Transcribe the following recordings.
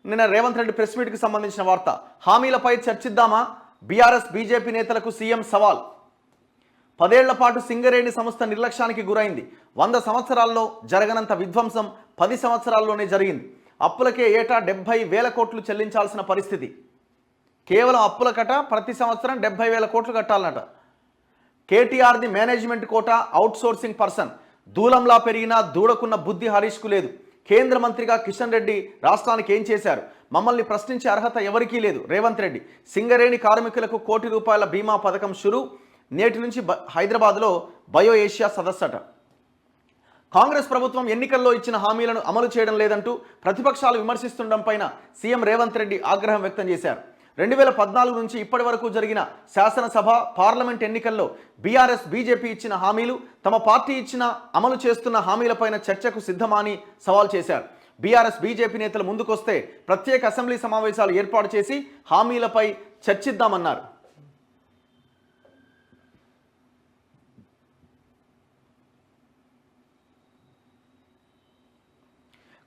నిన్న రేవంత్ రెడ్డి ప్రెస్ మీట్కి సంబంధించిన వార్త. హామీలపై చర్చిద్దామా? బీఆర్ఎస్ బీజేపీ నేతలకు సీఎం సవాల్. 10 ఏళ్ల పాటు సింగరేణి సంస్థ నిర్లక్ష్యానికి గురైంది. 100 సంవత్సరాల్లో జరగనంత విధ్వంసం 10 సంవత్సరాల్లోనే జరిగింది. అప్పులకే ఏటా 70,000 కోట్లు చెల్లించాల్సిన పరిస్థితి. కేవలం అప్పులకట ప్రతి సంవత్సరం 70,000 కోట్లు కట్టాలన్నట. కేటీఆర్ది మేనేజ్మెంట్ కోటా, అవుట్సోర్సింగ్ పర్సన్. దూలంలా పెరిగినా దూడకున్న బుద్ధి హరీష్కు లేదు. కేంద్ర మంత్రిగా కిషన్ రెడ్డి రాష్ట్రానికి ఏం చేశారు? మమ్మల్ని ప్రశ్నించే అర్హత ఎవరికీ లేదు. రేవంత్ రెడ్డి. సింగరేణి కార్మికులకు ₹1 కోటి బీమా పథకం షురు. నేటి నుంచి హైదరాబాద్లో బయో ఏషియా సదస్సట. కాంగ్రెస్ ప్రభుత్వం ఎన్నికల్లో ఇచ్చిన హామీలను అమలు చేయడం లేదంటూ ప్రతిపక్షాలు విమర్శిస్తుండడం పైన సీఎం రేవంత్ రెడ్డి ఆగ్రహం వ్యక్తం చేశారు. 2014 నుంచి ఇప్పటి వరకు జరిగిన శాసనసభ, పార్లమెంట్ ఎన్నికల్లో బీఆర్ఎస్ బీజేపీ ఇచ్చిన హామీలు, తమ పార్టీ ఇచ్చిన అమలు చేస్తున్న హామీలపైన చర్చకు సిద్ధమని సవాల్ చేశారు. బీఆర్ఎస్ బీజేపీ నేతలు ముందుకొస్తే ప్రత్యేక అసెంబ్లీ సమావేశాలు ఏర్పాటు చేసి హామీలపై చర్చిద్దామన్నారు.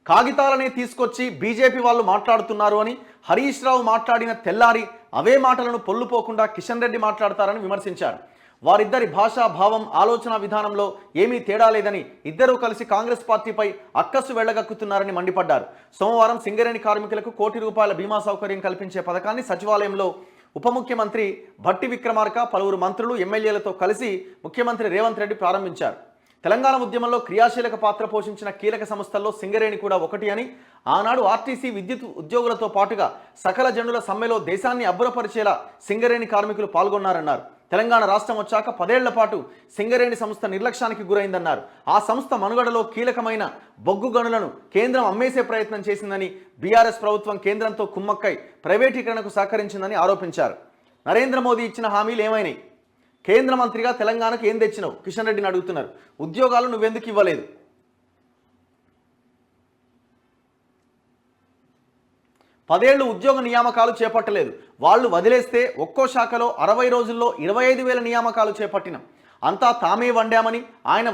కాగితాలనే తీసుకొచ్చి బీజేపీ వాళ్ళు మాట్లాడుతున్నారు అని హరీష్ రావు మాట్లాడిన తెల్లారి అవే మాటలను పొల్లుపోకుండా కిషన్ రెడ్డి మాట్లాడతారని విమర్శించారు. వారిద్దరి భాషా, భావం, ఆలోచన విధానంలో ఏమీ తేడా లేదని, ఇద్దరూ కలిసి కాంగ్రెస్ పార్టీపై అక్కసు వెళ్లగక్కుతున్నారని మండిపడ్డారు. సోమవారం సింగరేణి కార్మికులకు ₹1 కోటి బీమా సౌకర్యం కల్పించే పథకాన్ని సచివాలయంలో ఉప ముఖ్యమంత్రి భట్టి విక్రమార్క, పలువురు మంత్రులు, ఎమ్మెల్యేలతో కలిసి ముఖ్యమంత్రి రేవంత్ రెడ్డి ప్రారంభించారు. తెలంగాణ ఉద్యమంలో క్రియాశీలక పాత్ర పోషించిన కీలక సంస్థల్లో సింగరేణి కూడా ఒకటి అని, ఆనాడు ఆర్టీసీ విద్యుత్ ఉద్యోగులతో పాటుగా సకల జనుల సమ్మెలో దేశాన్ని అబ్బురపరిచేలా సింగరేణి కార్మికులు పాల్గొన్నారన్నారు. తెలంగాణ రాష్ట్రం వచ్చాక 10 ఏళ్ల పాటు సింగరేణి సంస్థ నిర్లక్ష్యానికి గురైందన్నారు. ఆ సంస్థ మనుగడలో కీలకమైన బొగ్గు గనులను కేంద్రం అమ్మేసే ప్రయత్నం చేసిందని, బీఆర్ఎస్ ప్రభుత్వం కేంద్రంతో కుమ్మక్కై ప్రైవేటీకరణకు సహకరించిందని ఆరోపించారు. నరేంద్ర మోదీ ఇచ్చిన హామీలు ఏమైనాయి? కేంద్ర మంత్రిగా తెలంగాణకు ఏం తెచ్చినావు? కిషన్ రెడ్డిని అడుగుతున్నారు. ఉద్యోగాలు నువ్వెందుకు ఇవ్వలేదు? 10 ఏళ్లు ఉద్యోగ నియామకాలు చేపట్టలేదు. వాళ్ళు వదిలేస్తే ఒక్కో శాఖలో 60 రోజుల్లో 25,000 నియామకాలు చేపట్టినాం. అంతా తామే వండామని ఆయన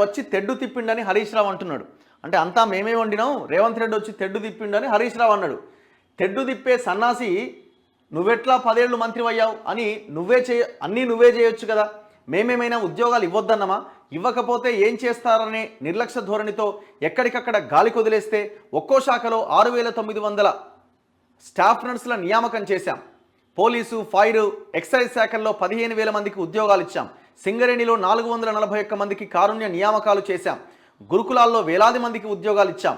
వచ్చి తెడ్డు తిప్పిండని హరీష్ రావు అంటున్నాడు. అంటే అంతా మేమే వండినాం, రేవంత్ రెడ్డి వచ్చి తెడ్డు తిప్పిండని హరీష్ రావు అన్నాడు. తెడ్డు తిప్పే సన్నాసి నువ్వెట్లా 10 ఏళ్ళు మంత్రి అయ్యావు అని నువ్వే చేయొచ్చు కదా. మేమేమైనా ఉద్యోగాలు ఇవ్వద్దన్నమా? ఇవ్వకపోతే ఏం చేస్తారనే నిర్లక్ష్య ధోరణితో ఎక్కడికక్కడ గాలి కొదిలేస్తే ఒక్కో శాఖలో 6,900 స్టాఫ్ నర్సుల నియామకం చేశాం. పోలీసు, ఫైరు, ఎక్సైజ్ శాఖల్లో 15,000 మందికి ఉద్యోగాలు ఇచ్చాం. సింగరేణిలో 441 మందికి కారుణ్య నియామకాలు చేశాం. గురుకులాల్లో వేలాది మందికి ఉద్యోగాలు ఇచ్చాం.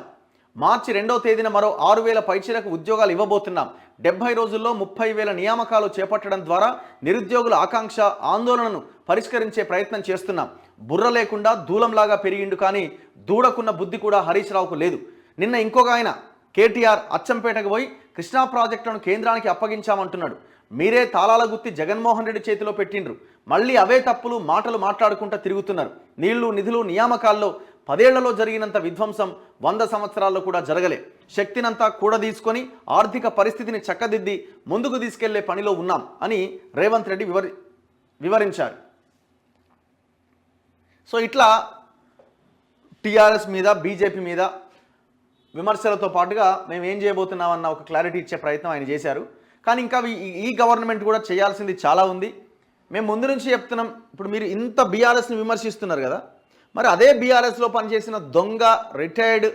మార్చి 2వ తేదీన మరో 6,000 పైచీలకు ఉద్యోగాలు ఇవ్వబోతున్నాం. 70 రోజుల్లో 30,000 నియామకాలు చేపట్టడం ద్వారా నిరుద్యోగుల ఆకాంక్ష, ఆందోళనను పరిష్కరించే ప్రయత్నం చేస్తున్నాం. బుర్ర లేకుండా దూలంలాగా పెరిగిండు, కానీ దూడకున్న బుద్ధి కూడా హరీష్ రావుకు లేదు. నిన్న ఇంకొక ఆయన కేటీఆర్ అచ్చంపేటకు పోయి కృష్ణా ప్రాజెక్టులను కేంద్రానికి అప్పగించామంటున్నాడు. మీరే తాళాల గుత్తి జగన్మోహన్ రెడ్డి చేతిలో పెట్టిండ్రు. మళ్ళీ అవే తప్పులు మాటలు మాట్లాడుకుంటూ తిరుగుతున్నారు. నీళ్లు, నిధులు, నియామకాల్లో 10 ఏళ్లలో జరిగినంత విధ్వంసం 100 సంవత్సరాల్లో కూడా జరగలే. శక్తినంతా కూడదీసుకొని ఆర్థిక పరిస్థితిని చక్కదిద్ది ముందుకు తీసుకెళ్లే పనిలో ఉన్నాం అని రేవంత్ రెడ్డి వివరించారు. సో ఇట్లా టీఆర్ఎస్ మీద, బీజేపీ మీద విమర్శలతో పాటుగా మేము ఏం చేయబోతున్నామన్న ఒక క్లారిటీ ఇచ్చే ప్రయత్నం ఆయన చేశారు. కానీ ఇంకా ఈ గవర్నమెంట్ కూడా చేయాల్సింది చాలా ఉంది. మేము ముందు నుంచి చెప్తున్నాం. ఇప్పుడు మీరు ఇంత బీఆర్ఎస్ని విమర్శిస్తున్నారు కదా, మరి అదే బీఆర్ఎస్లో పనిచేసిన దొంగ, రిటైర్డ్,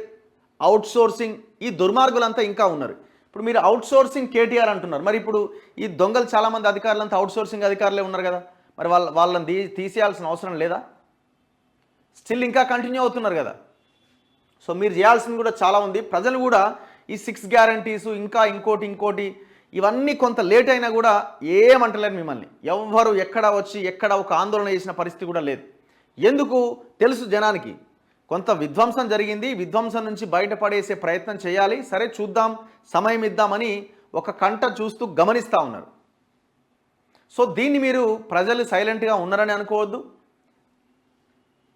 అవుట్సోర్సింగ్ ఈ దుర్మార్గులంతా ఇంకా ఉన్నారు. ఇప్పుడు మీరు అవుట్సోర్సింగ్ కేటీఆర్ అంటున్నారు. మరి ఇప్పుడు ఈ దొంగలు చాలామంది అధికారులంతా అవుట్సోర్సింగ్ అధికారులే ఉన్నారు కదా, మరి వాళ్ళని తీసేయాల్సిన అవసరం లేదా? స్టిల్ ఇంకా కంటిన్యూ అవుతున్నారు కదా. సో మీరు చేయాల్సింది కూడా చాలా ఉంది. ప్రజలు కూడా ఈ 6 గ్యారంటీసు, ఇంకా ఇంకోటి ఇవన్నీ కొంత లేట్ అయినా కూడా ఏమంటలేరు మిమ్మల్ని. ఎవ్వరు ఎక్కడ ఒక ఆందోళన చేసిన పరిస్థితి కూడా లేదు. ఎందుకు తెలుసు జనానికి, కొంత విధ్వంసం జరిగింది, విధ్వంసం నుంచి బయటపడేసే ప్రయత్నం చేయాలి, సరే చూద్దాం, సమయం ఇద్దామని ఒక కంట చూస్తూ గమనిస్తూ ఉన్నారు. సో దీన్ని మీరు ప్రజలు సైలెంట్గా ఉన్నారని అనుకోవద్దు.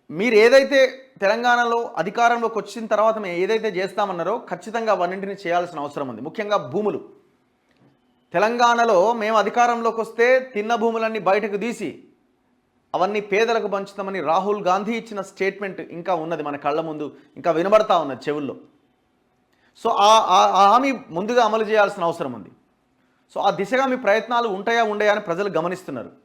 మీరు ఏదైతే తెలంగాణలో అధికారంలోకి వచ్చిన తర్వాత మేము ఏదైతే చేస్తామన్నారో ఖచ్చితంగా అవన్నింటినీ చేయాల్సిన అవసరం ఉంది. ముఖ్యంగా భూములు. తెలంగాణలో మేము అధికారంలోకి వస్తే తిన్న భూములన్నీ బయటకు తీసి అవన్నీ పేదలకు పంచుతామని రాహుల్ గాంధీ ఇచ్చిన స్టేట్మెంట్ ఇంకా ఉన్నది మన కళ్ళ ముందు, ఇంకా వినబడతా ఉన్నది చెవుల్లో. సో ఆ హామీ ముందుగా అమలు చేయాల్సిన అవసరం ఉంది. సో ఆ దిశగా మీ ప్రయత్నాలు ఉంటాయా ఉండయా అని ప్రజలు గమనిస్తున్నారు.